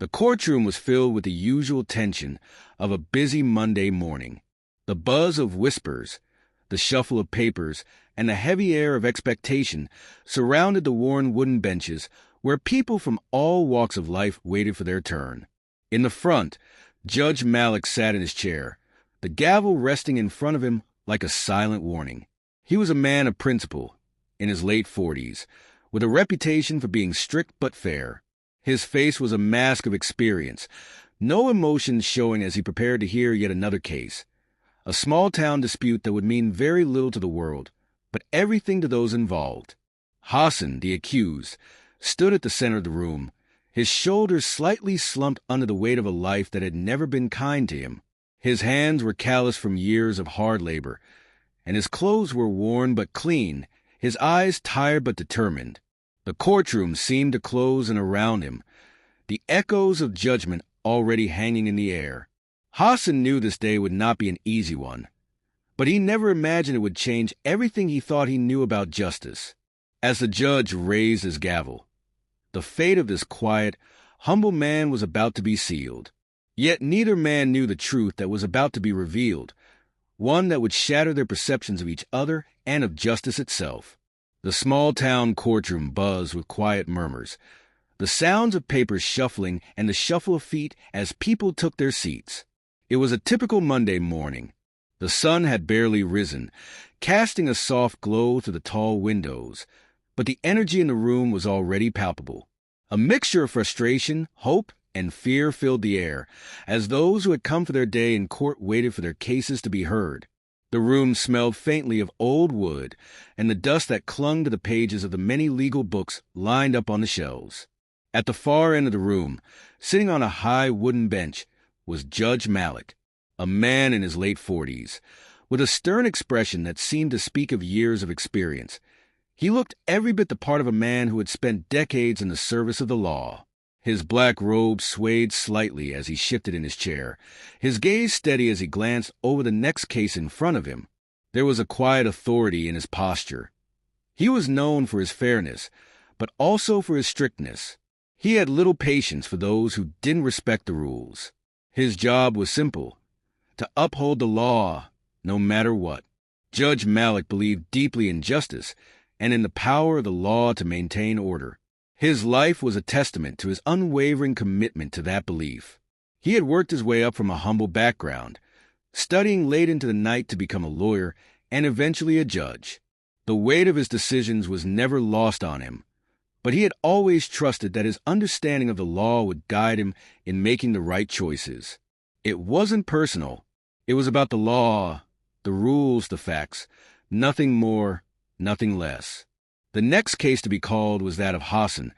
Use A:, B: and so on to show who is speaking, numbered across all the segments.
A: The courtroom was filled with the usual tension of a busy Monday morning. The buzz of whispers, the shuffle of papers, and the heavy air of expectation surrounded the worn wooden benches where people from all walks of life waited for their turn. In the front, Judge Malik sat in his chair, the gavel resting in front of him like a silent warning. He was a man of principle, in his late 40s, with a reputation for being strict but fair. His face was a mask of experience, no emotions showing as he prepared to hear yet another case. A small-town dispute that would mean very little to the world, but everything to those involved. Hassan, the accused, stood at the center of the room, his shoulders slightly slumped under the weight of a life that had never been kind to him. His hands were calloused from years of hard labor, and his clothes were worn but clean, his eyes tired but determined. The courtroom seemed to close in around him, the echoes of judgment already hanging in the air. Hassan knew this day would not be an easy one, but he never imagined it would change everything he thought he knew about justice. As the judge raised his gavel, the fate of this quiet, humble man was about to be sealed. Yet neither man knew the truth that was about to be revealed, one that would shatter their perceptions of each other and of justice itself. The small-town courtroom buzzed with quiet murmurs, the sounds of papers shuffling and the shuffle of feet as people took their seats. It was a typical Monday morning. The sun had barely risen, casting a soft glow through the tall windows, but the energy in the room was already palpable. A mixture of frustration, hope, and fear filled the air, as those who had come for their day in court waited for their cases to be heard. The room smelled faintly of old wood and the dust that clung to the pages of the many legal books lined up on the shelves. At the far end of the room, sitting on a high wooden bench, was Judge Malik, a man in his late 40s, with a stern expression that seemed to speak of years of experience. He looked every bit the part of a man who had spent decades in the service of the law. His black robe swayed slightly as he shifted in his chair, his gaze steady as he glanced over the next case in front of him. There was a quiet authority in his posture. He was known for his fairness, but also for his strictness. He had little patience for those who didn't respect the rules. His job was simple: to uphold the law, no matter what. Judge Malik believed deeply in justice and in the power of the law to maintain order. His life was a testament to his unwavering commitment to that belief. He had worked his way up from a humble background, studying late into the night to become a lawyer and eventually a judge. The weight of his decisions was never lost on him, but he had always trusted that his understanding of the law would guide him in making the right choices. It wasn't personal. It was about the law, the rules, the facts, nothing more, nothing less. The next case to be called was that of Hassan,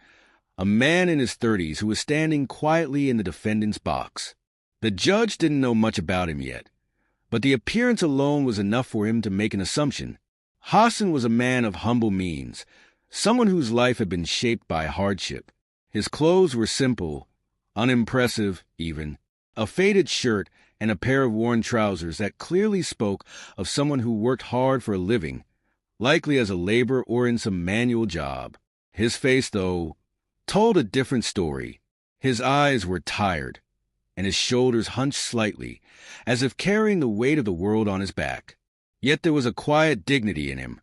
A: a man in his 30s who was standing quietly in the defendant's box. The judge didn't know much about him yet, but the appearance alone was enough for him to make an assumption. Hassan was a man of humble means, someone whose life had been shaped by hardship. His clothes were simple, unimpressive even, a faded shirt and a pair of worn trousers that clearly spoke of someone who worked hard for a living, likely as a laborer or in some manual job. His face, though, told a different story. His eyes were tired, and his shoulders hunched slightly, as if carrying the weight of the world on his back. Yet there was a quiet dignity in him,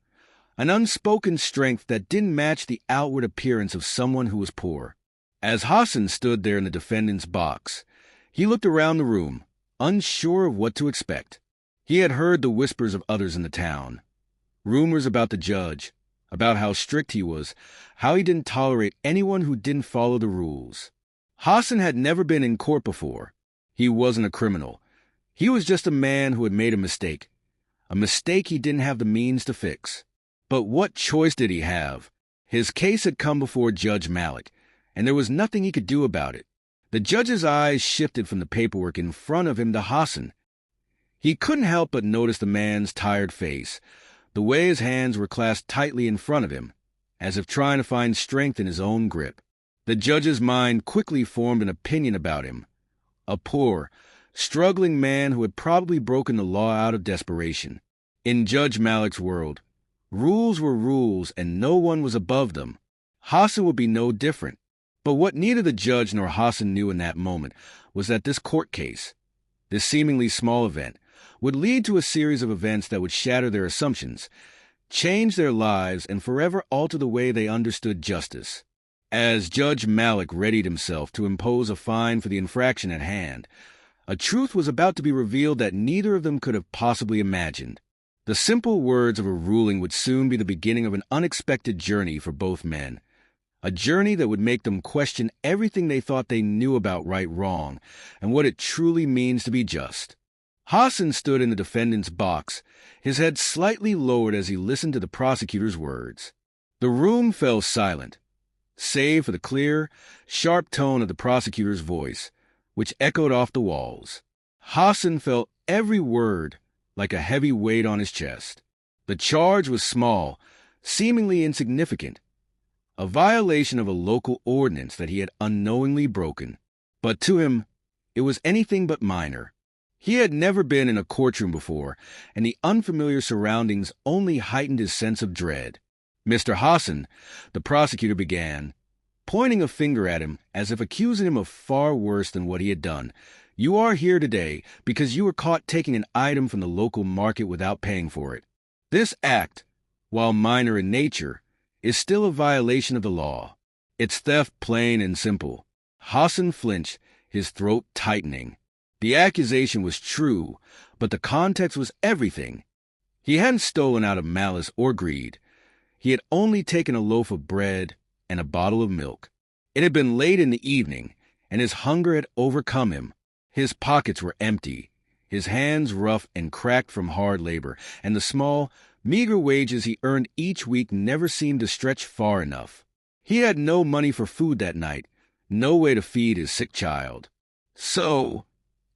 A: an unspoken strength that didn't match the outward appearance of someone who was poor. As Hassan stood there in the defendant's box, he looked around the room, unsure of what to expect. He had heard the whispers of others in the town, rumors about the judge, about how strict he was, how he didn't tolerate anyone who didn't follow the rules. Hassan had never been in court before. He wasn't a criminal. He was just a man who had made a mistake he didn't have the means to fix. But what choice did he have? His case had come before Judge Malik, and there was nothing he could do about it. The judge's eyes shifted from the paperwork in front of him to Hassan. He couldn't help but notice the man's tired face, the way his hands were clasped tightly in front of him, as if trying to find strength in his own grip. The judge's mind quickly formed an opinion about him: a poor, struggling man who had probably broken the law out of desperation. In Judge Malik's world, rules were rules and no one was above them. Hassan would be no different. But what neither the judge nor Hassan knew in that moment was that this court case, this seemingly small event, would lead to a series of events that would shatter their assumptions, change their lives, and forever alter the way they understood justice. As Judge Malik readied himself to impose a fine for the infraction at hand, a truth was about to be revealed that neither of them could have possibly imagined. The simple words of a ruling would soon be the beginning of an unexpected journey for both men, a journey that would make them question everything they thought they knew about right-wrong and what it truly means to be just. Hassan stood in the defendant's box, his head slightly lowered as he listened to the prosecutor's words. The room fell silent, save for the clear, sharp tone of the prosecutor's voice, which echoed off the walls. Hassan felt every word like a heavy weight on his chest. The charge was small, seemingly insignificant, a violation of a local ordinance that he had unknowingly broken. But to him, it was anything but minor. He had never been in a courtroom before, and the unfamiliar surroundings only heightened his sense of dread. "Mr. Hassan," the prosecutor began, pointing a finger at him as if accusing him of far worse than what he had done, "you are here today because you were caught taking an item from the local market without paying for it. This act, while minor in nature, is still a violation of the law. It's theft, plain and simple." Hassan flinched, his throat tightening. The accusation was true, but the context was everything. He hadn't stolen out of malice or greed. He had only taken a loaf of bread and a bottle of milk. It had been late in the evening, and his hunger had overcome him. His pockets were empty, his hands rough and cracked from hard labor, and the small, meager wages he earned each week never seemed to stretch far enough. He had no money for food that night, no way to feed his sick child. So,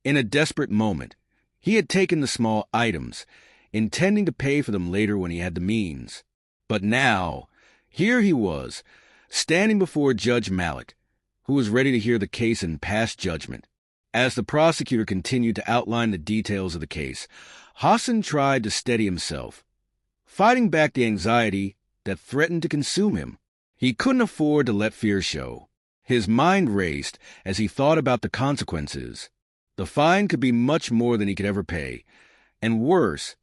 A: in a desperate moment, he had taken the small items, intending to pay for them later when he had the means. But now, here he was, standing before Judge Malik, who was ready to hear the case and pass judgment. As the prosecutor continued to outline the details of the case, Hassan tried to steady himself, fighting back the anxiety that threatened to consume him. He couldn't afford to let fear show. His mind raced as he thought about the consequences. The fine could be much more than he could ever pay, and worse,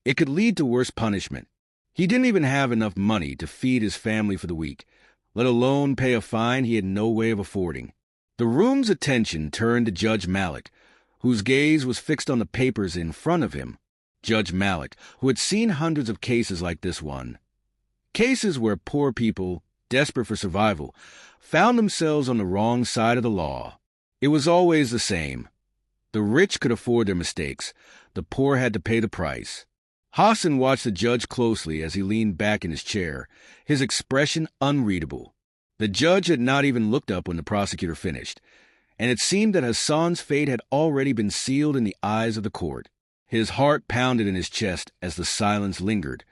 A: it could lead to worse punishment. He didn't even have enough money to feed his family for the week, let alone pay a fine he had no way of affording. The room's attention turned to Judge Malik, whose gaze was fixed on the papers in front of him. Judge Malik, who had seen hundreds of cases like this one. Cases where poor people, desperate for survival, found themselves on the wrong side of the law. It was always the same. The rich could afford their mistakes. The poor had to pay the price. Hassan watched the judge closely as he leaned back in his chair, his expression unreadable. The judge had not even looked up when the prosecutor finished, and it seemed that Hassan's fate had already been sealed in the eyes of the court. His heart pounded in his chest as the silence lingered,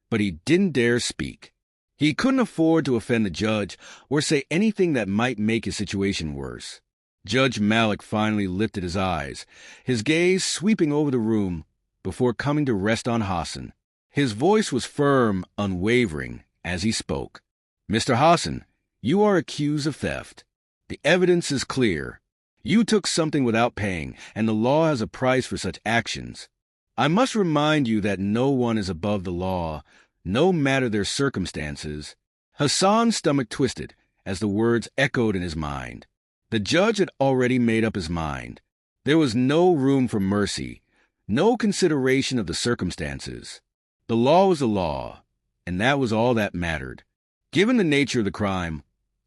A: but he didn't dare speak. He couldn't afford to offend the judge or say anything that might make his situation worse. Judge Malik finally lifted his eyes, his gaze sweeping over the room before coming to rest on Hassan. His voice was firm, unwavering, as he spoke. "Mr. Hassan, you are accused of theft. The evidence is clear. You took something without paying, and the law has a price for such actions. I must remind you that no one is above the law, no matter their circumstances." Hassan's stomach twisted as the words echoed in his mind. The judge had already made up his mind. There was no room for mercy, no consideration of the circumstances. The law was the law, and that was all that mattered. "Given the nature of the crime,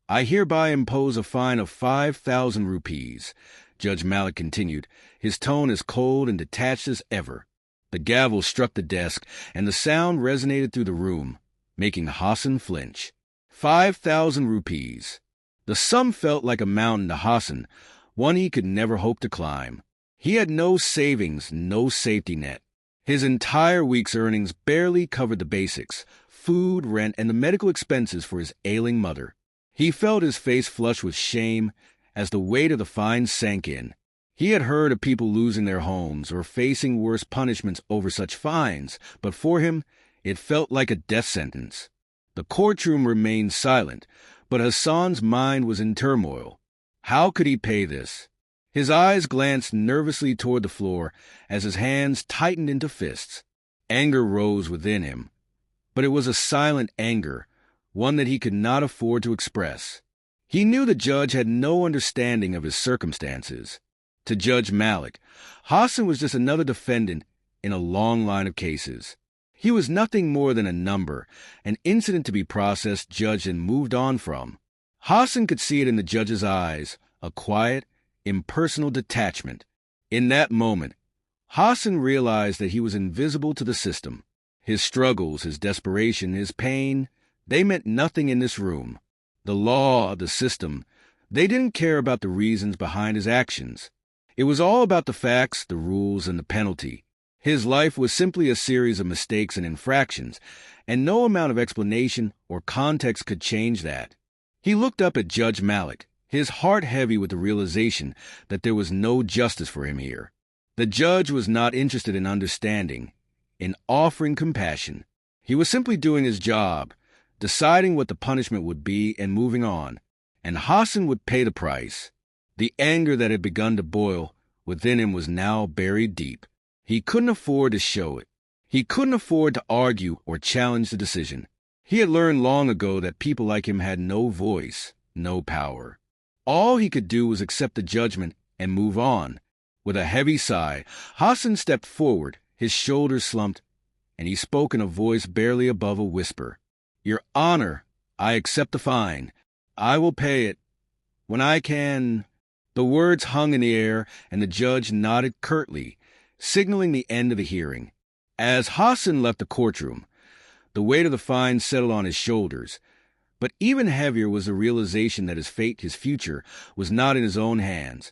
A: I hereby impose a fine of 5,000 rupees, Judge Malik continued, his tone as cold and detached as ever. The gavel struck the desk, and the sound resonated through the room, making Hassan flinch. 5,000 rupees. The sum felt like a mountain to Hassan, one he could never hope to climb. He had no savings, no safety net. His entire week's earnings barely covered the basics, food, rent, and the medical expenses for his ailing mother. He felt his face flush with shame as the weight of the fine sank in. He had heard of people losing their homes or facing worse punishments over such fines, but for him, it felt like a death sentence. The courtroom remained silent, but Hassan's mind was in turmoil. How could he pay this? His eyes glanced nervously toward the floor as his hands tightened into fists. Anger rose within him, but it was a silent anger, one that he could not afford to express. He knew the judge had no understanding of his circumstances. To Judge Malik, Hassan was just another defendant in a long line of cases. He was nothing more than a number, an incident to be processed, judged, and moved on from. Hassan could see it in the judge's eyes, a quiet, impersonal detachment. In that moment, Hassan realized that he was invisible to the system. His struggles, his desperation, his pain, they meant nothing in this room. The law, the system, they didn't care about the reasons behind his actions. It was all about the facts, the rules, and the penalty. His life was simply a series of mistakes and infractions, and no amount of explanation or context could change that. He looked up at Judge Malik, his heart heavy with the realization that there was no justice for him here. The judge was not interested in understanding, in offering compassion. He was simply doing his job, deciding what the punishment would be and moving on. And Hassan would pay the price. The anger that had begun to boil within him was now buried deep. He couldn't afford to show it. He couldn't afford to argue or challenge the decision. He had learned long ago that people like him had no voice, no power. All he could do was accept the judgment and move on. With a heavy sigh, Hassan stepped forward, his shoulders slumped, and he spoke in a voice barely above a whisper. "Your Honor, I accept the fine. I will pay it. When I can—" The words hung in the air, and the judge nodded curtly, signaling the end of the hearing. As Hassan left the courtroom, the weight of the fine settled on his shoulders. But even heavier was the realization that his fate, his future, was not in his own hands.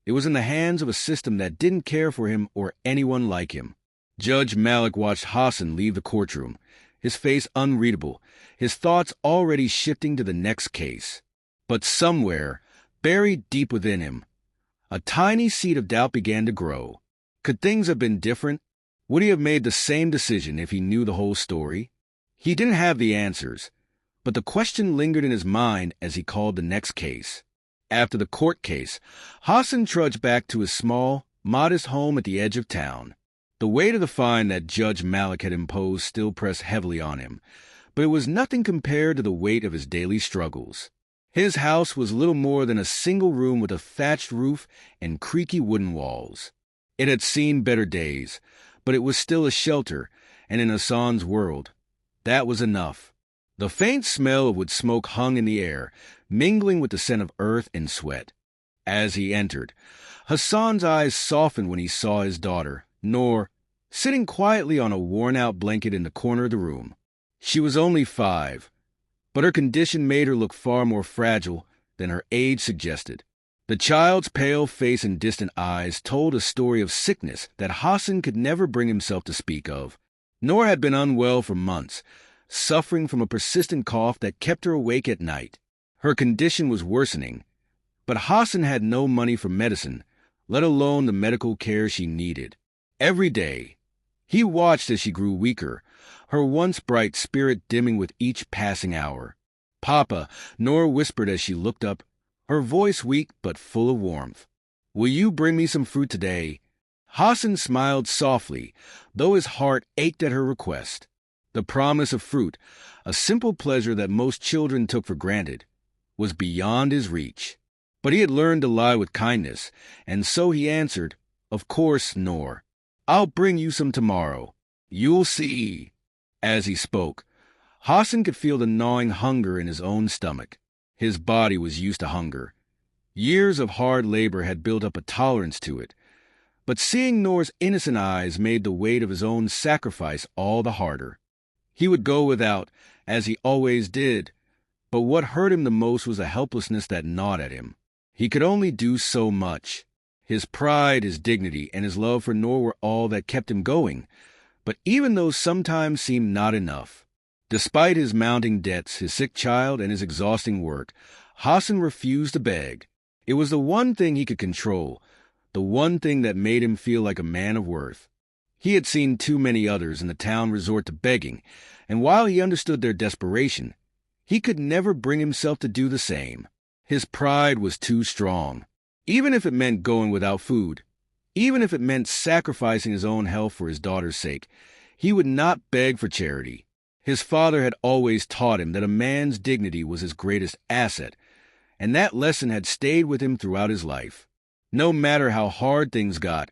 A: It was in the hands of a system that didn't care for him or anyone like him. Judge Malik watched Hassan leave the courtroom, his face unreadable, his thoughts already shifting to the next case. But somewhere, buried deep within him, a tiny seed of doubt began to grow. Could things have been different? Would he have made the same decision if he knew the whole story? He didn't have the answers, but the question lingered in his mind as he called the next case. After the court case, Hassan trudged back to his small, modest home at the edge of town. The weight of the fine that Judge Malik had imposed still pressed heavily on him, but it was nothing compared to the weight of his daily struggles. His house was little more than a single room with a thatched roof and creaky wooden walls. It had seen better days, but it was still a shelter, and in Hassan's world, that was enough. The faint smell of wood smoke hung in the air, mingling with the scent of earth and sweat. As he entered, Hassan's eyes softened when he saw his daughter, Noor, sitting quietly on a worn-out blanket in the corner of the room. She was only 5, but her condition made her look far more fragile than her age suggested. The child's pale face and distant eyes told a story of sickness that Hassan could never bring himself to speak of. Noor had been unwell for months, suffering from a persistent cough that kept her awake at night. Her condition was worsening, but Hassan had no money for medicine, let alone the medical care she needed. Every day, he watched as she grew weaker, her once bright spirit dimming with each passing hour. "Papa," Noor whispered as she looked up, her voice weak but full of warmth. "Will you bring me some fruit today?" Hassan smiled softly, though his heart ached at her request. The promise of fruit, a simple pleasure that most children took for granted, was beyond his reach. But he had learned to lie with kindness, and so he answered, "Of course, Noor. I'll bring you some tomorrow. You'll see." As he spoke, Hassan could feel the gnawing hunger in his own stomach. His body was used to hunger. Years of hard labor had built up a tolerance to it. But seeing Noor's innocent eyes made the weight of his own sacrifice all the harder. He would go without, as he always did, but what hurt him the most was a helplessness that gnawed at him. He could only do so much. His pride, his dignity, and his love for Noor were all that kept him going, but even those sometimes seemed not enough. Despite his mounting debts, his sick child, and his exhausting work, Hassan refused to beg. It was the one thing he could control, the one thing that made him feel like a man of worth. He had seen too many others in the town resort to begging, and while he understood their desperation, he could never bring himself to do the same. His pride was too strong. Even if it meant going without food, even if it meant sacrificing his own health for his daughter's sake, he would not beg for charity. His father had always taught him that a man's dignity was his greatest asset, and that lesson had stayed with him throughout his life. No matter how hard things got,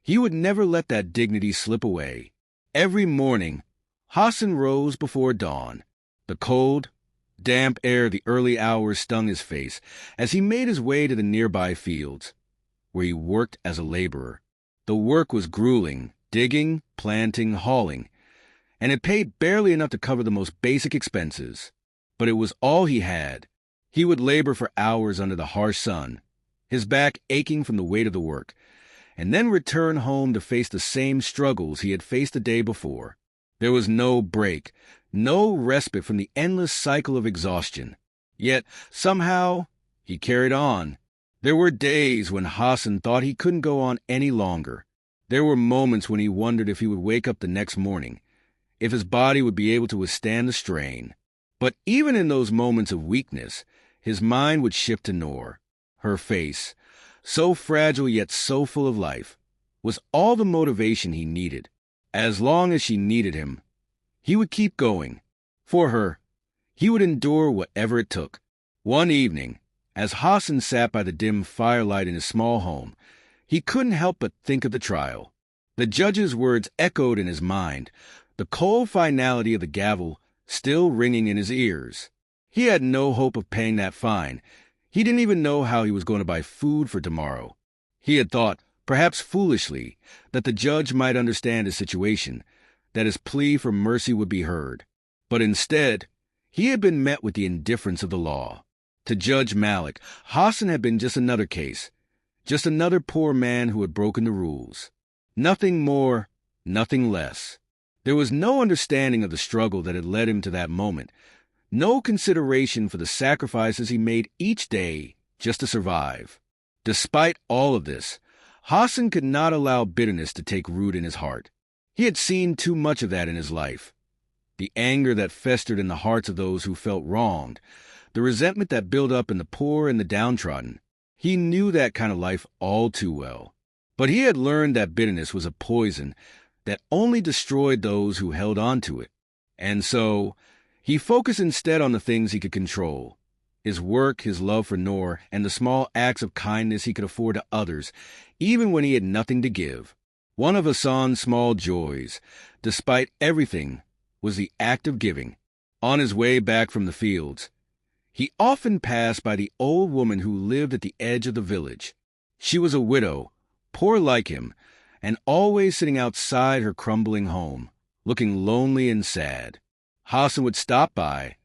A: he would never let that dignity slip away. Every morning, Hassan rose before dawn. The cold, damp air of the early hours stung his face as he made his way to the nearby fields, where he worked as a laborer. The work was grueling, digging, planting, hauling, and it paid barely enough to cover the most basic expenses. But it was all he had. He would labor for hours under the harsh sun, his back aching from the weight of the work, and then return home to face the same struggles he had faced the day before. There was no break, no respite from the endless cycle of exhaustion. Yet, somehow, he carried on. There were days when Hassan thought he couldn't go on any longer. There were moments when he wondered if he would wake up the next morning, if his body would be able to withstand the strain. But even in those moments of weakness, his mind would shift to Noor. Her face, so fragile yet so full of life, was all the motivation he needed. As long as she needed him, he would keep going. For her, he would endure whatever it took. One evening, as Hassan sat by the dim firelight in his small home, he couldn't help but think of the trial. The judge's words echoed in his mind, the cold finality of the gavel still ringing in his ears. He had no hope of paying that fine. He didn't even know how he was going to buy food for tomorrow. He had thought, perhaps foolishly, that the judge might understand his situation, that his plea for mercy would be heard. But instead, he had been met with the indifference of the law. To Judge Malik, Hassan had been just another case, just another poor man who had broken the rules. Nothing more, nothing less. There was no understanding of the struggle that had led him to that moment, no consideration for the sacrifices he made each day just to survive. Despite all of this, Hassan could not allow bitterness to take root in his heart. He had seen too much of that in his life. The anger that festered in the hearts of those who felt wronged, the resentment that built up in the poor and the downtrodden. He knew that kind of life all too well. But he had learned that bitterness was a poison that only destroyed those who held on to it. And so, he focused instead on the things he could control: his work, his love for Noor, and the small acts of kindness he could afford to others, even when he had nothing to give. One of Hassan's small joys, despite everything, was the act of giving. On his way back from the fields, he often passed by the old woman who lived at the edge of the village. She was a widow, poor like him, and always sitting outside her crumbling home, looking lonely and sad. Hassan would stop by,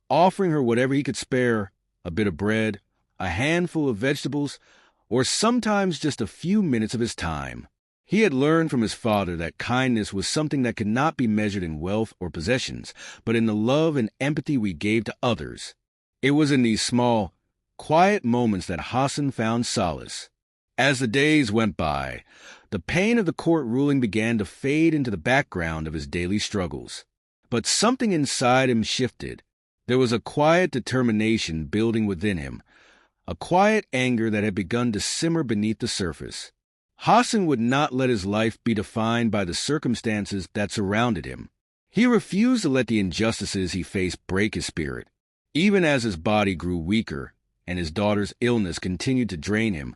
A: offering her whatever he could spare, a bit of bread, a handful of vegetables, or sometimes just a few minutes of his time. He had learned from his father that kindness was something that could not be measured in wealth or possessions, but in the love and empathy we gave to others. It was in these small, quiet moments that Hassan found solace. As the days went by, the pain of the court ruling began to fade into the background of his daily struggles. But something inside him shifted. There was a quiet determination building within him, a quiet anger that had begun to simmer beneath the surface. Hassan would not let his life be defined by the circumstances that surrounded him. He refused to let the injustices he faced break his spirit. Even as his body grew weaker and his daughter's illness continued to drain him,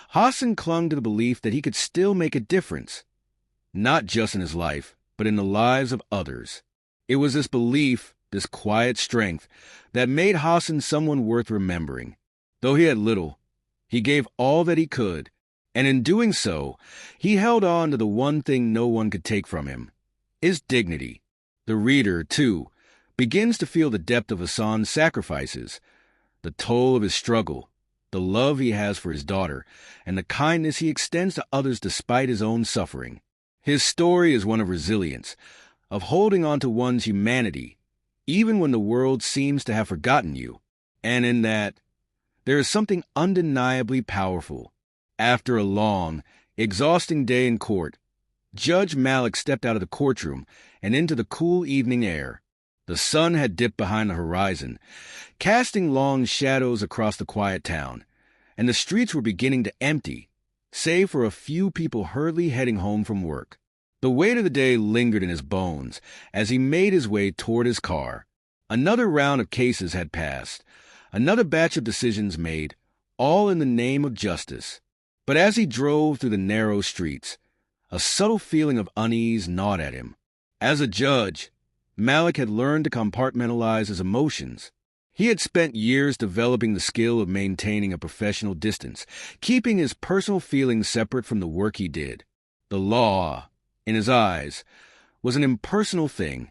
A: Hassan clung to the belief that he could still make a difference, not just in his life, but in the lives of others. It was this belief, this quiet strength, that made Hassan someone worth remembering. Though he had little, he gave all that he could, and in doing so, he held on to the one thing no one could take from him: his dignity. The reader, too, begins to feel the depth of Hassan's sacrifices, the toll of his struggle, the love he has for his daughter, and the kindness he extends to others despite his own suffering. His story is one of resilience, of holding on to one's humanity, even when the world seems to have forgotten you. And in that, there is something undeniably powerful. After a long, exhausting day in court, Judge Malik stepped out of the courtroom and into the cool evening air. The sun had dipped behind the horizon, casting long shadows across the quiet town, and the streets were beginning to empty, save for a few people hurriedly heading home from work. The weight of the day lingered in his bones as he made his way toward his car. Another round of cases had passed, another batch of decisions made, all in the name of justice. But as he drove through the narrow streets, a subtle feeling of unease gnawed at him. As a judge, Malik had learned to compartmentalize his emotions. He had spent years developing the skill of maintaining a professional distance, keeping his personal feelings separate from the work he did. The law, in his eyes, was an impersonal thing,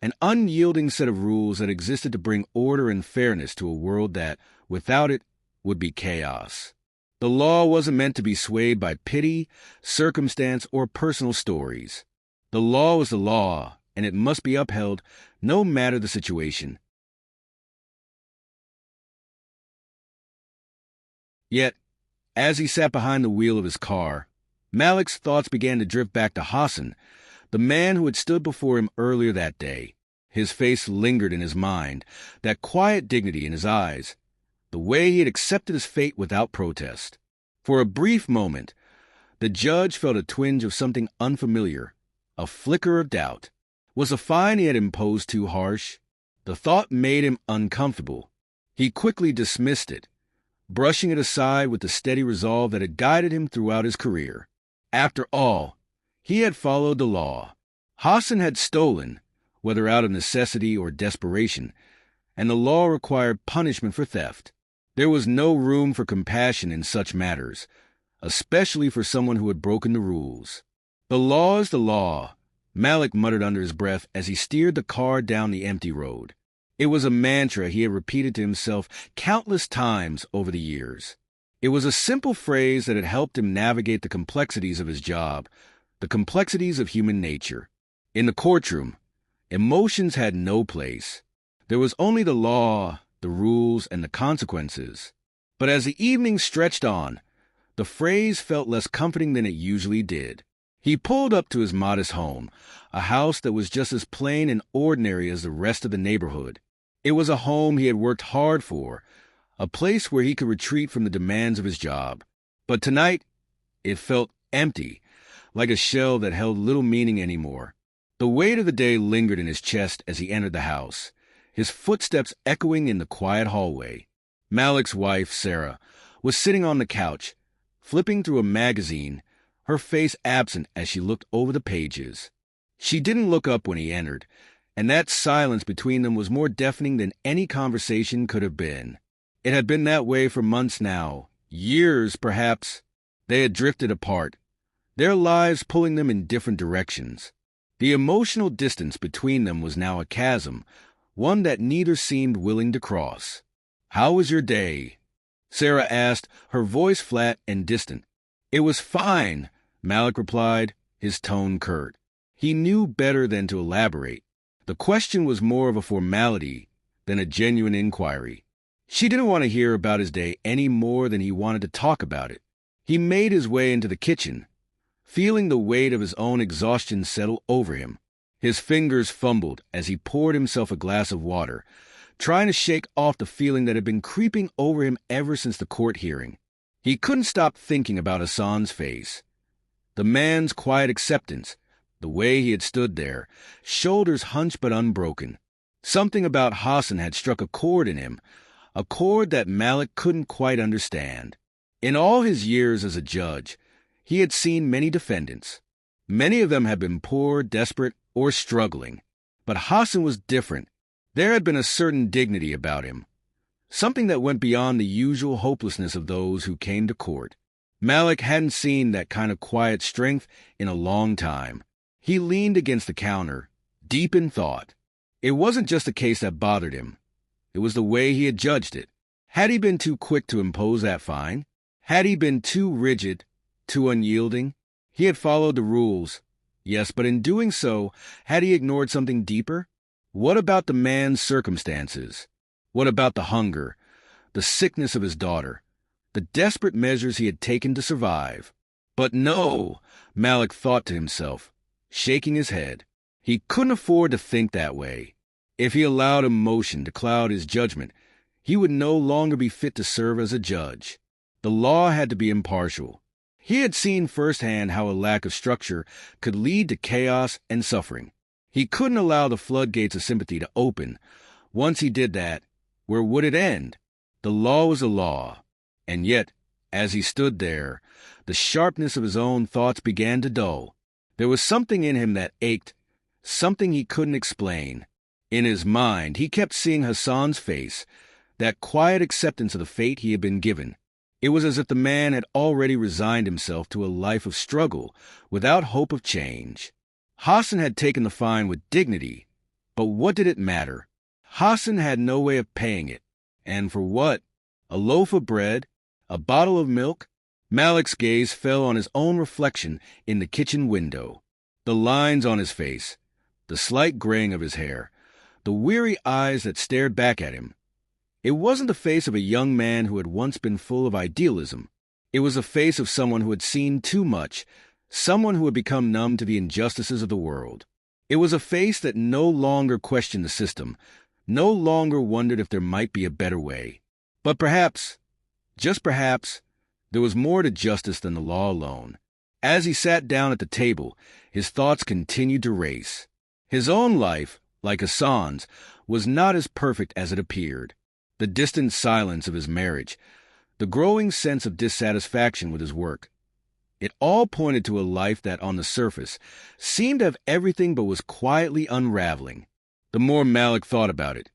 A: an unyielding set of rules that existed to bring order and fairness to a world that, without it, would be chaos. The law wasn't meant to be swayed by pity, circumstance, or personal stories. The law was the law, and it must be upheld no matter the situation. Yet, as he sat behind the wheel of his car, Malik's thoughts began to drift back to Hassan, the man who had stood before him earlier that day. His face lingered in his mind, that quiet dignity in his eyes, the way he had accepted his fate without protest. For a brief moment, the judge felt a twinge of something unfamiliar, a flicker of doubt. Was the fine he had imposed too harsh? The thought made him uncomfortable. He quickly dismissed it, brushing it aside with the steady resolve that had guided him throughout his career. After all, he had followed the law. Hassan had stolen, whether out of necessity or desperation, and the law required punishment for theft. There was no room for compassion in such matters, especially for someone who had broken the rules. The law is the law, Malik muttered under his breath as he steered the car down the empty road. It was a mantra he had repeated to himself countless times over the years. It was a simple phrase that had helped him navigate the complexities of his job, the complexities of human nature. In the courtroom, emotions had no place. There was only the law, the rules, and the consequences. But as the evening stretched on, the phrase felt less comforting than it usually did. He pulled up to his modest home, a house that was just as plain and ordinary as the rest of the neighborhood. It was a home he had worked hard for, a place where he could retreat from the demands of his job. But tonight, it felt empty, like a shell that held little meaning anymore. The weight of the day lingered in his chest as he entered the house, his footsteps echoing in the quiet hallway. Malik's wife, Sarah, was sitting on the couch, flipping through a magazine, her face absent as she looked over the pages. She didn't look up when he entered, and that silence between them was more deafening than any conversation could have been. It had been that way for months now, years perhaps. They had drifted apart, their lives pulling them in different directions. The emotional distance between them was now a chasm, one that neither seemed willing to cross. "How was your day?" Sarah asked, her voice flat and distant. "It was fine," Malik replied, his tone curt. He knew better than to elaborate. The question was more of a formality than a genuine inquiry. She didn't want to hear about his day any more than he wanted to talk about it. He made his way into the kitchen, feeling the weight of his own exhaustion settle over him. His fingers fumbled as he poured himself a glass of water, trying to shake off the feeling that had been creeping over him ever since the court hearing. He couldn't stop thinking about Hassan's face. The man's quiet acceptance, the way he had stood there, shoulders hunched but unbroken. Something about Hassan had struck a chord in him, a chord that Malik couldn't quite understand. In all his years as a judge, he had seen many defendants. Many of them had been poor, desperate, or struggling. But Hassan was different. There had been a certain dignity about him, something that went beyond the usual hopelessness of those who came to court. Malik hadn't seen that kind of quiet strength in a long time. He leaned against the counter, deep in thought. It wasn't just the case that bothered him. It was the way he had judged it. Had he been too quick to impose that fine? Had he been too rigid, too unyielding? He had followed the rules, yes, but in doing so, had he ignored something deeper? What about the man's circumstances? What about the hunger, the sickness of his daughter, the desperate measures he had taken to survive? But no, Malik thought to himself, shaking his head. He couldn't afford to think that way. If he allowed emotion to cloud his judgment, he would no longer be fit to serve as a judge. The law had to be impartial. He had seen firsthand how a lack of structure could lead to chaos and suffering. He couldn't allow the floodgates of sympathy to open. Once he did that, where would it end? The law was a law. And yet, as he stood there, the sharpness of his own thoughts began to dull. There was something in him that ached, something he couldn't explain. In his mind, he kept seeing Hassan's face, that quiet acceptance of the fate he had been given. It was as if the man had already resigned himself to a life of struggle, without hope of change. Hassan had taken the fine with dignity, but what did it matter? Hassan had no way of paying it. And for what? A loaf of bread? A bottle of milk? Malik's gaze fell on his own reflection in the kitchen window. The lines on his face, the slight graying of his hair, the weary eyes that stared back at him. It wasn't the face of a young man who had once been full of idealism. It was the face of someone who had seen too much, someone who had become numb to the injustices of the world. It was a face that no longer questioned the system, no longer wondered if there might be a better way. But perhaps, just perhaps, there was more to justice than the law alone. As he sat down at the table, his thoughts continued to race. His own life, like Hassan's, was not as perfect as it appeared. The distant silence of his marriage, the growing sense of dissatisfaction with his work. It all pointed to a life that, on the surface, seemed to have everything but was quietly unraveling. The more Malik thought about it,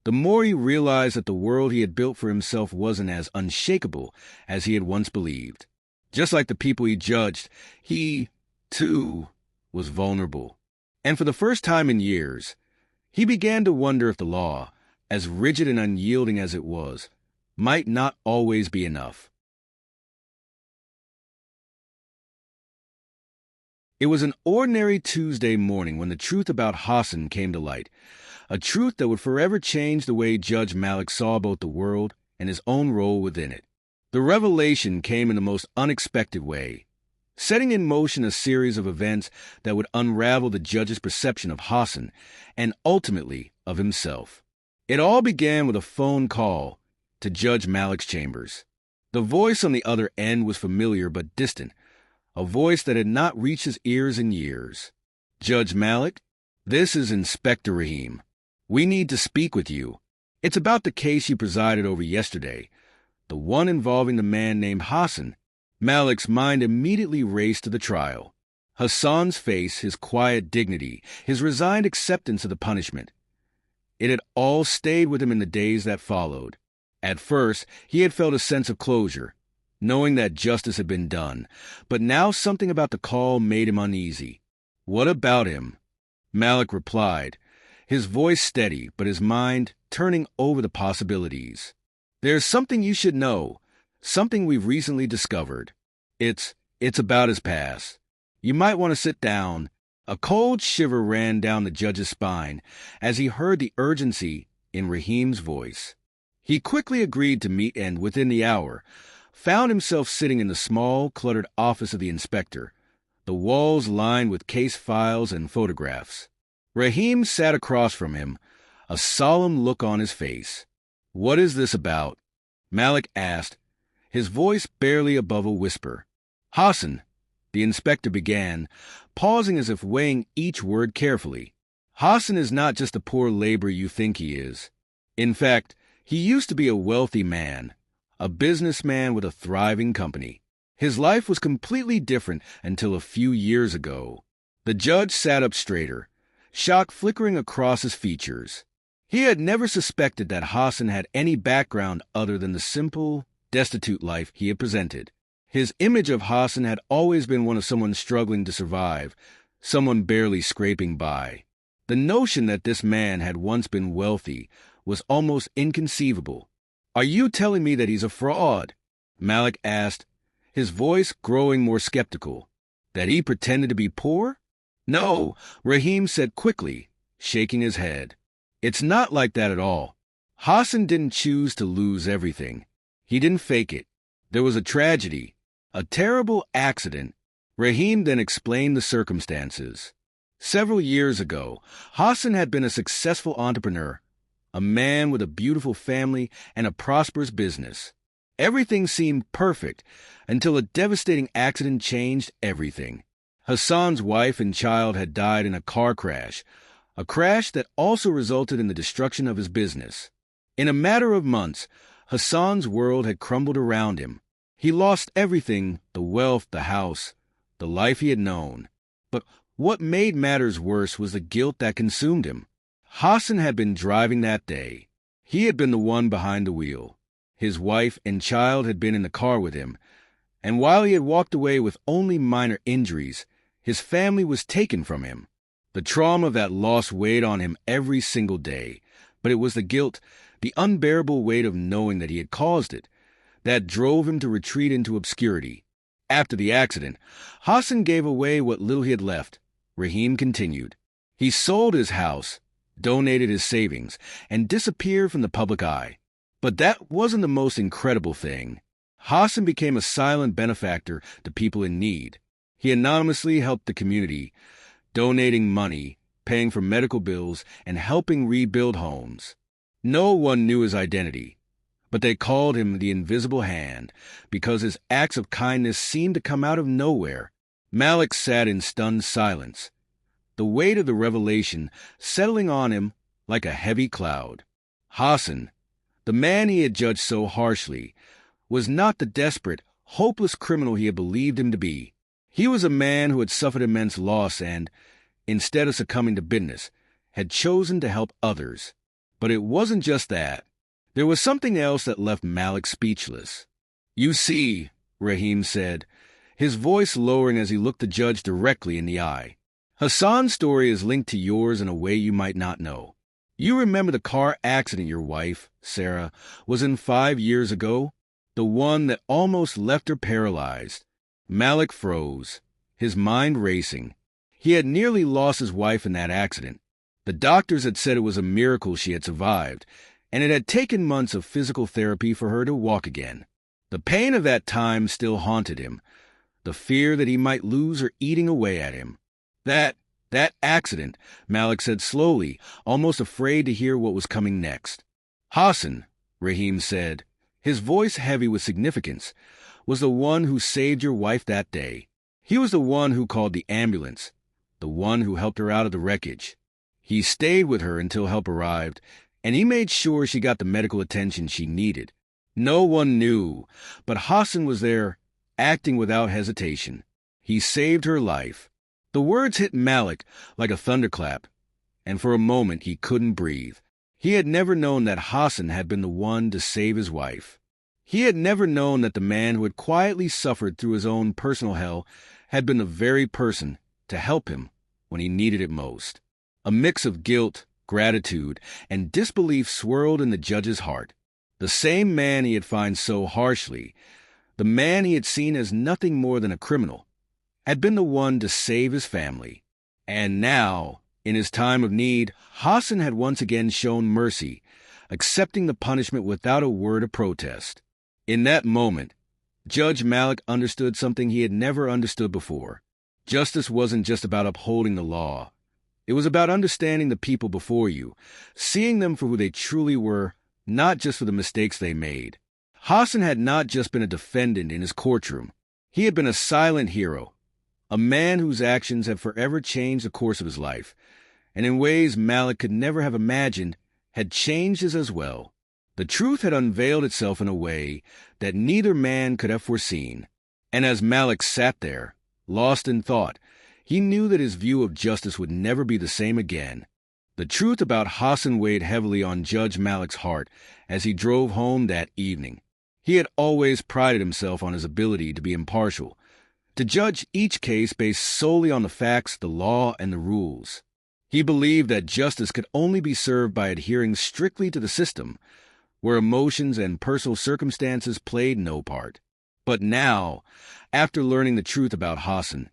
A: the more he realized that the world he had built for himself wasn't as unshakable as he had once believed. Just like the people he judged, he, too, was vulnerable. And for the first time in years, he began to wonder if the law, as rigid and unyielding as it was, might not always be enough. It was an ordinary Tuesday morning when the truth about Hassan came to light, a truth that would forever change the way Judge Malik saw both the world and his own role within it. The revelation came in the most unexpected way, setting in motion a series of events that would unravel the judge's perception of Hassan and ultimately of himself. It all began with a phone call to Judge Malik's chambers. The voice on the other end was familiar but distant, a voice that had not reached his ears in years. "Judge Malik, this is Inspector Rahim. We need to speak with you. It's about the case you presided over yesterday, the one involving the man named Hassan." Malik's mind immediately raced to the trial. Hassan's face, his quiet dignity, his resigned acceptance of the punishment. It had all stayed with him in the days that followed. At first, he had felt a sense of closure, knowing that justice had been done, but now something about the call made him uneasy. "What about him?" Malik replied, his voice steady, but his mind turning over the possibilities. "There's something you should know, something we've recently discovered. It's about his past. You might want to sit down." A cold shiver ran down the judge's spine as he heard the urgency in Rahim's voice. He quickly agreed to meet and, within the hour, found himself sitting in the small, cluttered office of the inspector, the walls lined with case files and photographs. Rahim sat across from him, a solemn look on his face. "What is this about?" Malik asked, his voice barely above a whisper. "Hassan," the inspector began, pausing as if weighing each word carefully. "Hassan is not just the poor laborer you think he is. In fact, he used to be a wealthy man, a businessman with a thriving company. His life was completely different until a few years ago." The judge sat up straighter, shock flickering across his features. He had never suspected that Hassan had any background other than the simple, destitute life he had presented. His image of Hassan had always been one of someone struggling to survive, someone barely scraping by. The notion that this man had once been wealthy was almost inconceivable. "Are you telling me that he's a fraud?" Malik asked, his voice growing more skeptical. "That he pretended to be poor?" "No," Rahim said quickly, shaking his head. "It's not like that at all. Hassan didn't choose to lose everything. He didn't fake it. There was a tragedy, A terrible accident. Rahim then explained the circumstances. Several years ago, Hassan had been a successful entrepreneur, a man with a beautiful family and a prosperous business. Everything seemed perfect until a devastating accident changed everything. Hassan's wife and child had died in a car crash, a crash that also resulted in the destruction of his business. In a matter of months, Hassan's world had crumbled around him. He lost everything, the wealth, the house, the life he had known. But what made matters worse was the guilt that consumed him. Hassan had been driving that day. He had been the one behind the wheel. His wife and child had been in the car with him, and while he had walked away with only minor injuries, his family was taken from him. The trauma of that loss weighed on him every single day, but it was the guilt, the unbearable weight of knowing that he had caused it, that drove him to retreat into obscurity. After the accident, Hassan gave away what little he had left. Rahim continued. He sold his house, donated his savings, and disappeared from the public eye. But that wasn't the most incredible thing. Hassan became a silent benefactor to people in need. He anonymously helped the community, donating money, paying for medical bills, and helping rebuild homes. No one knew his identity, but they called him the Invisible Hand because his acts of kindness seemed to come out of nowhere. Malik sat in stunned silence, the weight of the revelation settling on him like a heavy cloud. Hassan, the man he had judged so harshly, was not the desperate, hopeless criminal he had believed him to be. He was a man who had suffered immense loss and, instead of succumbing to bitterness, had chosen to help others. But it wasn't just that. There was something else that left Malik speechless. "You see," Rahim said, his voice lowering as he looked the judge directly in the eye. "Hassan's story is linked to yours in a way you might not know. You remember the car accident your wife, Sarah, was in 5 years ago? The one that almost left her paralyzed." Malik froze, his mind racing. He had nearly lost his wife in that accident. The doctors had said it was a miracle she had survived, and it had taken months of physical therapy for her to walk again. The pain of that time still haunted him, the fear that he might lose her eating away at him. That accident, Malik said slowly, almost afraid to hear what was coming next. "Hassan," Rahim said, his voice heavy with significance, "was the one who saved your wife that day. He was the one who called the ambulance, the one who helped her out of the wreckage. He stayed with her until help arrived, and he made sure she got the medical attention she needed. No one knew, but Hassan was there, acting without hesitation. He saved her life." The words hit Malik like a thunderclap, and for a moment he couldn't breathe. He had never known that Hassan had been the one to save his wife. He had never known that the man who had quietly suffered through his own personal hell had been the very person to help him when he needed it most. A mix of guilt, gratitude, and disbelief swirled in the judge's heart. The same man he had fined so harshly, the man he had seen as nothing more than a criminal, had been the one to save his family. And now, in his time of need, Hassan had once again shown mercy, accepting the punishment without a word of protest. In that moment, Judge Malik understood something he had never understood before. Justice wasn't just about upholding the law. It was about understanding the people before you, seeing them for who they truly were, not just for the mistakes they made. Hassan had not just been a defendant in his courtroom. He had been a silent hero, a man whose actions had forever changed the course of his life, and in ways Malik could never have imagined, had changed his as well. The truth had unveiled itself in a way that neither man could have foreseen. And as Malik sat there, lost in thought, he knew that his view of justice would never be the same again. The truth about Hassan weighed heavily on Judge Malik's heart as he drove home that evening. He had always prided himself on his ability to be impartial, to judge each case based solely on the facts, the law, and the rules. He believed that justice could only be served by adhering strictly to the system, where emotions and personal circumstances played no part. But now, after learning the truth about Hassan,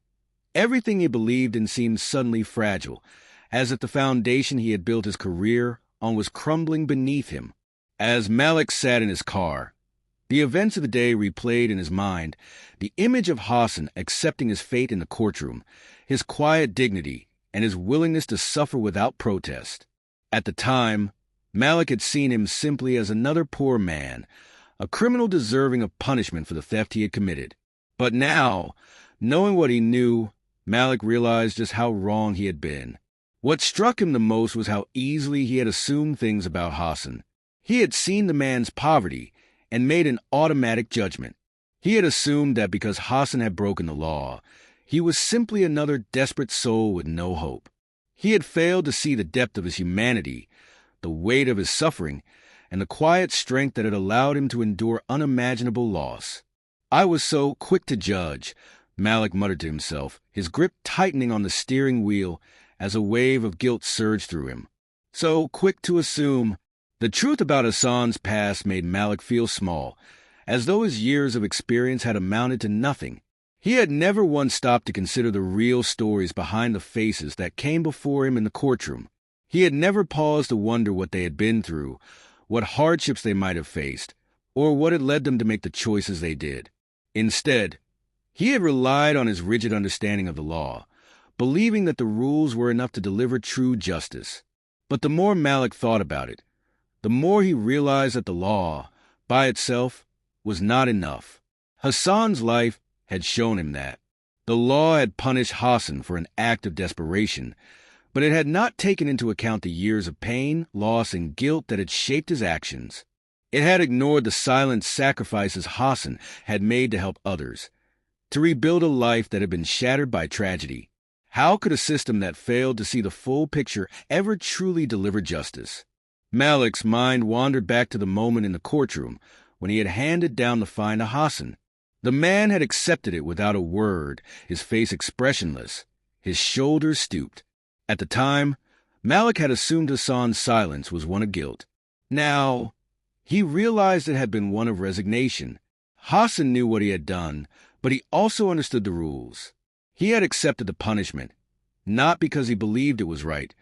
A: everything he believed in seemed suddenly fragile, as if the foundation he had built his career on was crumbling beneath him. As Malik sat in his car, The events of the day replayed in his mind, the image of Hassan accepting his fate in the courtroom, his quiet dignity, and his willingness to suffer without protest. At the time, Malik had seen him simply as another poor man, a criminal deserving of punishment for the theft he had committed. But now, knowing what he knew, Malik realized just how wrong he had been. What struck him the most was how easily he had assumed things about Hassan. He had seen the man's poverty and made an automatic judgment. He had assumed that because Hassan had broken the law, he was simply another desperate soul with no hope. He had failed to see the depth of his humanity, the weight of his suffering, and the quiet strength that had allowed him to endure unimaginable loss. "I was so quick to judge," Malik muttered to himself, his grip tightening on the steering wheel as a wave of guilt surged through him. So quick to assume. The truth about Hassan's past made Malik feel small, as though his years of experience had amounted to nothing. He had never once stopped to consider the real stories behind the faces that came before him in the courtroom. He had never paused to wonder what they had been through, what hardships they might have faced, or what had led them to make the choices they did. Instead, he had relied on his rigid understanding of the law, believing that the rules were enough to deliver true justice. But the more Malik thought about it, the more he realized that the law, by itself, was not enough. Hassan's life had shown him that. The law had punished Hassan for an act of desperation, but it had not taken into account the years of pain, loss, and guilt that had shaped his actions. It had ignored the silent sacrifices Hassan had made to help others, to rebuild a life that had been shattered by tragedy. How could a system that failed to see the full picture ever truly deliver justice? Malik's mind wandered back to the moment in the courtroom when he had handed down the fine to Hassan. The man had accepted it without a word, his face expressionless, his shoulders stooped. At the time, Malik had assumed Hassan's silence was one of guilt. Now, he realized it had been one of resignation. Hassan knew what he had done, but he also understood the rules. He had accepted the punishment, not because he believed it was right,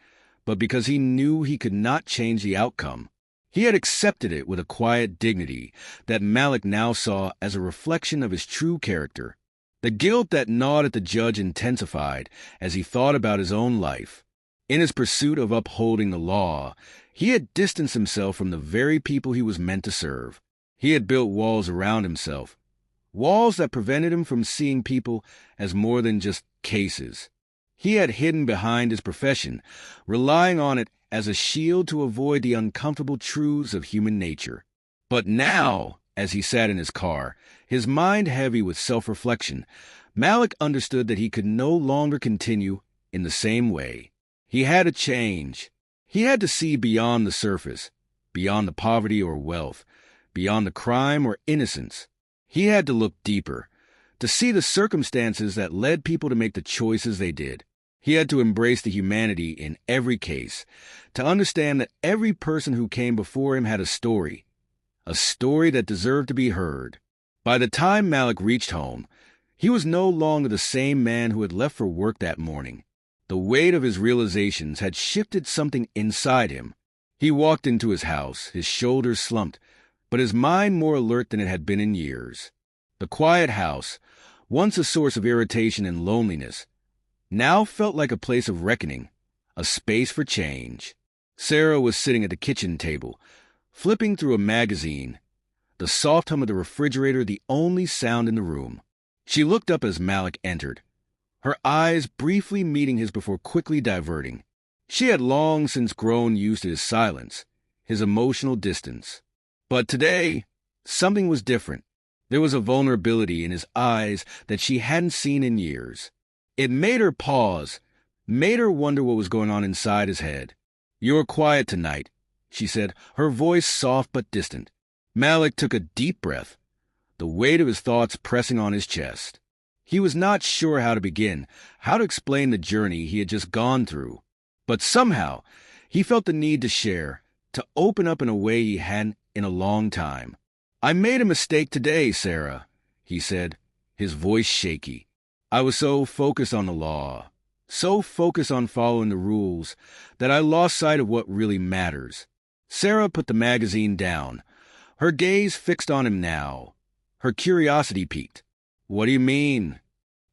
A: but because he knew he could not change the outcome. He had accepted it with a quiet dignity that Malik now saw as a reflection of his true character. The guilt that gnawed at the judge intensified as he thought about his own life. In his pursuit of upholding the law, he had distanced himself from the very people he was meant to serve. He had built walls around himself, walls that prevented him from seeing people as more than just cases. He had hidden behind his profession, relying on it as a shield to avoid the uncomfortable truths of human nature. But now, as he sat in his car, his mind heavy with self-reflection, Malik understood that he could no longer continue in the same way. He had to change. He had to see beyond the surface, beyond the poverty or wealth, beyond the crime or innocence. He had to look deeper, to see the circumstances that led people to make the choices they did. He had to embrace the humanity in every case, to understand that every person who came before him had a story that deserved to be heard. By the time Malik reached home, he was no longer the same man who had left for work that morning. The weight of his realizations had shifted something inside him. He walked into his house, his shoulders slumped, but his mind more alert than it had been in years. The quiet house, once a source of irritation and loneliness, now felt like a place of reckoning, a space for change. Sarah was sitting at the kitchen table, flipping through a magazine, the soft hum of the refrigerator the only sound in the room. She looked up as Malik entered, her eyes briefly meeting his before quickly diverting. She had long since grown used to his silence, his emotional distance. But today, something was different. There was a vulnerability in his eyes that she hadn't seen in years. It made her pause, made her wonder what was going on inside his head. "You're quiet tonight," she said, her voice soft but distant. Malik took a deep breath, the weight of his thoughts pressing on his chest. He was not sure how to begin, how to explain the journey he had just gone through. But somehow, he felt the need to share, to open up in a way he hadn't in a long time. "I made a mistake today, Sarah," he said, his voice shaky. "I was so focused on the law, so focused on following the rules, that I lost sight of what really matters." Sarah put the magazine down, her gaze fixed on him now. Her curiosity piqued. "What do you mean?"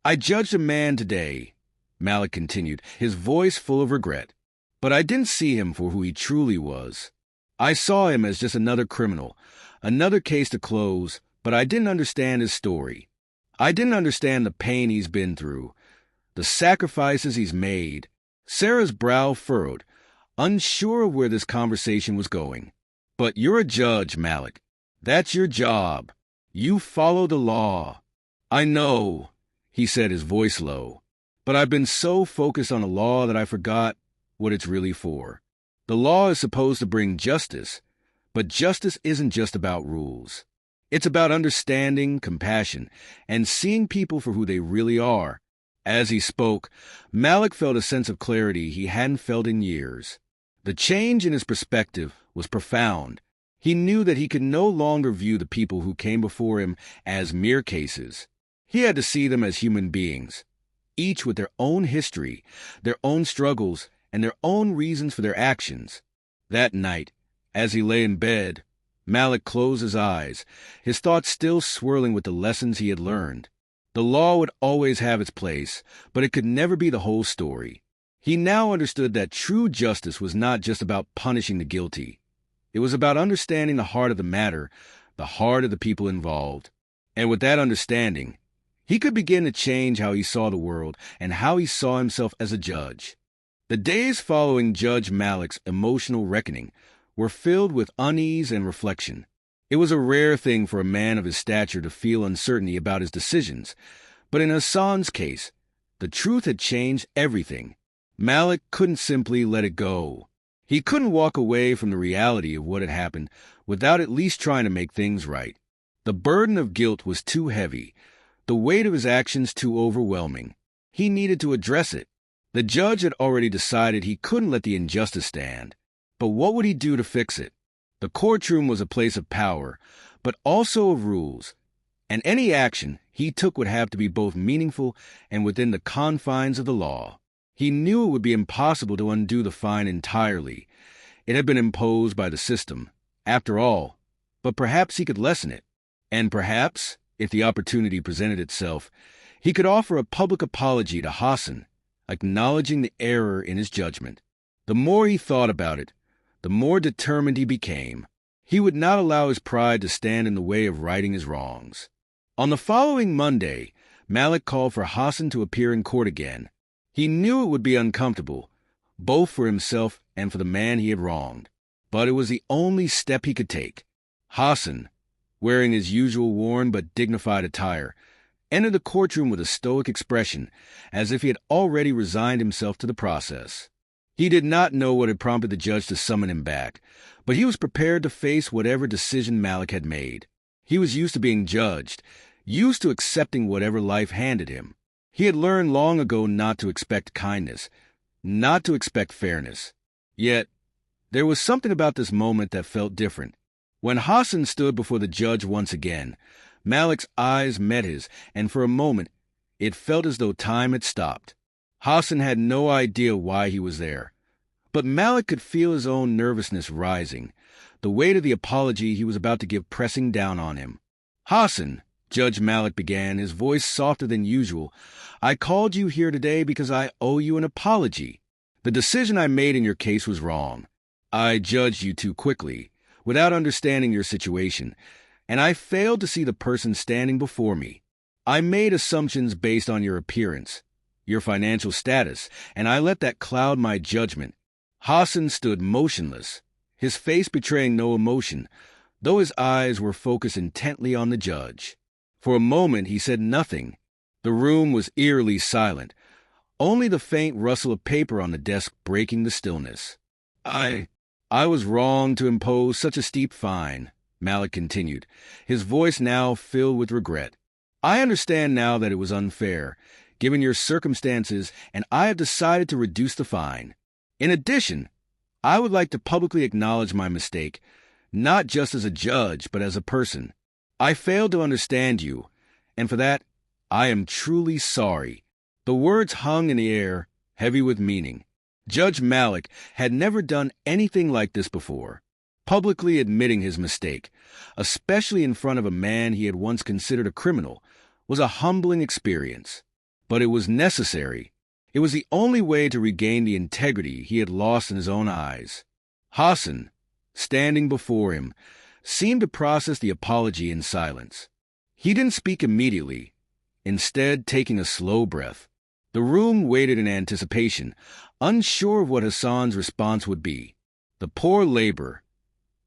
A: "I judged a man today," Malik continued, his voice full of regret. "But I didn't see him for who he truly was. I saw him as just another criminal, another case to close, but I didn't understand his story. I didn't understand the pain he's been through, the sacrifices he's made." Sarah's brow furrowed, unsure of where this conversation was going. "But you're a judge, Malik. That's your job. You follow the law." "I know," he said, his voice low. "But I've been so focused on the law that I forgot what it's really for. The law is supposed to bring justice, but justice isn't just about rules. It's about understanding, compassion, and seeing people for who they really are." As he spoke, Malik felt a sense of clarity he hadn't felt in years. The change in his perspective was profound. He knew that he could no longer view the people who came before him as mere cases. He had to see them as human beings, each with their own history, their own struggles, and their own reasons for their actions. That night, as he lay in bed, Malik closed his eyes, his thoughts still swirling with the lessons he had learned. The law would always have its place, but it could never be the whole story. He now understood that true justice was not just about punishing the guilty. It was about understanding the heart of the matter, the heart of the people involved. And with that understanding, he could begin to change how he saw the world and how he saw himself as a judge. The days following Judge Malik's emotional reckoning were filled with unease and reflection. It was a rare thing for a man of his stature to feel uncertainty about his decisions, but in Hassan's case, the truth had changed everything. Malik couldn't simply let it go. He couldn't walk away from the reality of what had happened without at least trying to make things right. The burden of guilt was too heavy, the weight of his actions too overwhelming. He needed to address it. The judge had already decided he couldn't let the injustice stand. But what would he do to fix it? The courtroom was a place of power, but also of rules, and any action he took would have to be both meaningful and within the confines of the law. He knew it would be impossible to undo the fine entirely. It had been imposed by the system, after all, but perhaps he could lessen it. And perhaps, if the opportunity presented itself, he could offer a public apology to Hassan, acknowledging the error in his judgment. The more he thought about it, the more determined he became. He would not allow his pride to stand in the way of righting his wrongs. On the following Monday, Malik called for Hassan to appear in court again. He knew it would be uncomfortable, both for himself and for the man he had wronged. But it was the only step he could take. Hassan, wearing his usual worn but dignified attire, entered the courtroom with a stoic expression, as if he had already resigned himself to the process. He did not know what had prompted the judge to summon him back, but he was prepared to face whatever decision Malik had made. He was used to being judged, used to accepting whatever life handed him. He had learned long ago not to expect kindness, not to expect fairness. Yet, there was something about this moment that felt different. When Hassan stood before the judge once again, Malik's eyes met his, and for a moment, it felt as though time had stopped. Hassan had no idea why he was there, but Malik could feel his own nervousness rising, the weight of the apology he was about to give pressing down on him. "Hassan," Judge Malik began, his voice softer than usual, "I called you here today because I owe you an apology. The decision I made in your case was wrong. I judged you too quickly, without understanding your situation, and I failed to see the person standing before me. I made assumptions based on your appearance, your financial status, and I let that cloud my judgment." Hassan stood motionless, his face betraying no emotion, though his eyes were focused intently on the judge. For a moment he said nothing. The room was eerily silent, only the faint rustle of paper on the desk breaking the stillness. I was wrong to impose such a steep fine," Malik continued, his voice now filled with regret. "I understand now that it was unfair, given your circumstances, and I have decided to reduce the fine. In addition, I would like to publicly acknowledge my mistake, not just as a judge, but as a person. I failed to understand you, and for that, I am truly sorry." The words hung in the air, heavy with meaning. Judge Malik had never done anything like this before. Publicly admitting his mistake, especially in front of a man he had once considered a criminal, was a humbling experience. But it was necessary. It was the only way to regain the integrity he had lost in his own eyes. Hassan, standing before him, seemed to process the apology in silence. He didn't speak immediately, instead taking a slow breath. The room waited in anticipation, unsure of what Hassan's response would be. The poor laborer,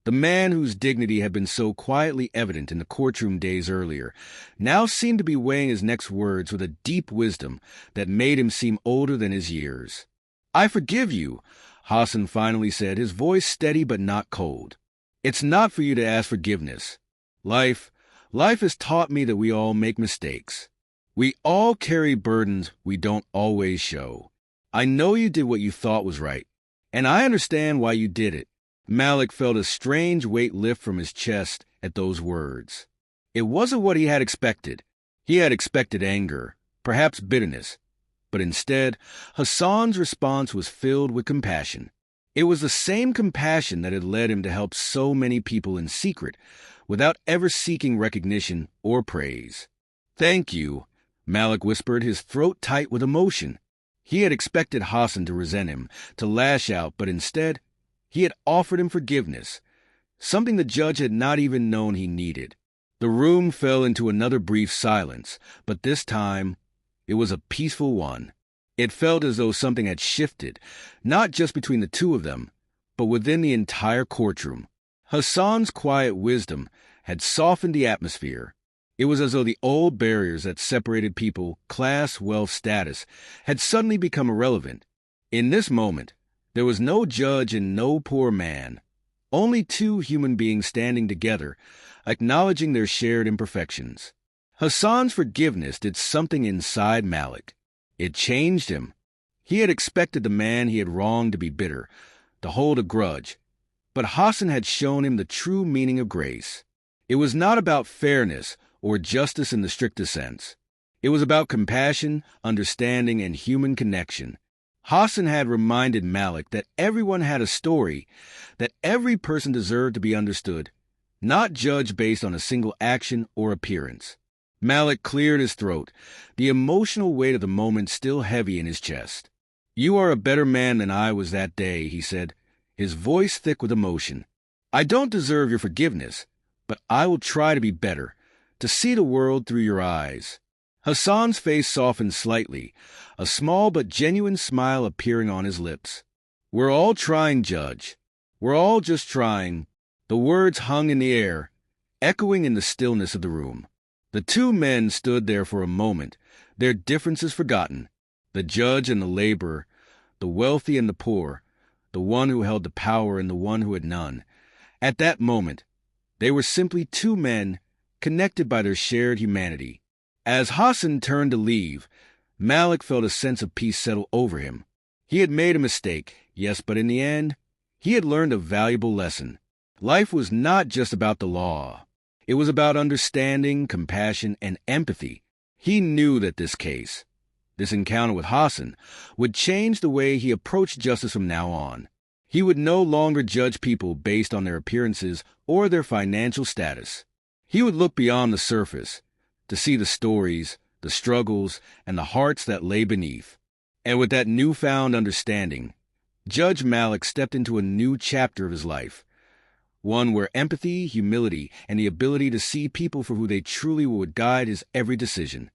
A: the man whose dignity had been so quietly evident in the courtroom days earlier, now seemed to be weighing his next words with a deep wisdom that made him seem older than his years. "I forgive you," Hassan finally said, his voice steady but not cold. "It's not for you to ask forgiveness. Life has taught me that we all make mistakes. We all carry burdens we don't always show. I know you did what you thought was right, and I understand why you did it." Malik felt a strange weight lift from his chest at those words. It wasn't what he had expected. He had expected anger, perhaps bitterness. But instead, Hassan's response was filled with compassion. It was the same compassion that had led him to help so many people in secret, without ever seeking recognition or praise. "Thank you," Malik whispered, his throat tight with emotion. He had expected Hassan to resent him, to lash out, but instead, he had offered him forgiveness, something the judge had not even known he needed. The room fell into another brief silence, but this time it was a peaceful one. It felt as though something had shifted, not just between the two of them, but within the entire courtroom. Hassan's quiet wisdom had softened the atmosphere. It was as though the old barriers that separated people, class, wealth, status, had suddenly become irrelevant. In this moment, there was no judge and no poor man, only two human beings standing together, acknowledging their shared imperfections. Hassan's forgiveness did something inside Malik. It changed him. He had expected the man he had wronged to be bitter, to hold a grudge, but Hassan had shown him the true meaning of grace. It was not about fairness or justice in the strictest sense. It was about compassion, understanding, and human connection. Hassan had reminded Malik that everyone had a story, that every person deserved to be understood, not judged based on a single action or appearance. Malik cleared his throat, the emotional weight of the moment still heavy in his chest. "You are a better man than I was that day," he said, his voice thick with emotion. "I don't deserve your forgiveness, but I will try to be better, to see the world through your eyes." Hassan's face softened slightly, a small but genuine smile appearing on his lips. "We're all trying, Judge. We're all just trying." The words hung in the air, echoing in the stillness of the room. The two men stood there for a moment, their differences forgotten. The judge and the laborer, the wealthy and the poor, the one who held the power and the one who had none. At that moment, they were simply two men connected by their shared humanity. As Hassan turned to leave, Malik felt a sense of peace settle over him. He had made a mistake, yes, but in the end, he had learned a valuable lesson. Life was not just about the law. It was about understanding, compassion, and empathy. He knew that this encounter with Hassan, would change the way he approached justice from now on. He would no longer judge people based on their appearances or their financial status. He would look beyond the surface, to see the stories, the struggles, and the hearts that lay beneath. And with that newfound understanding, Judge Malik stepped into a new chapter of his life, one where empathy, humility, and the ability to see people for who they truly were would guide his every decision.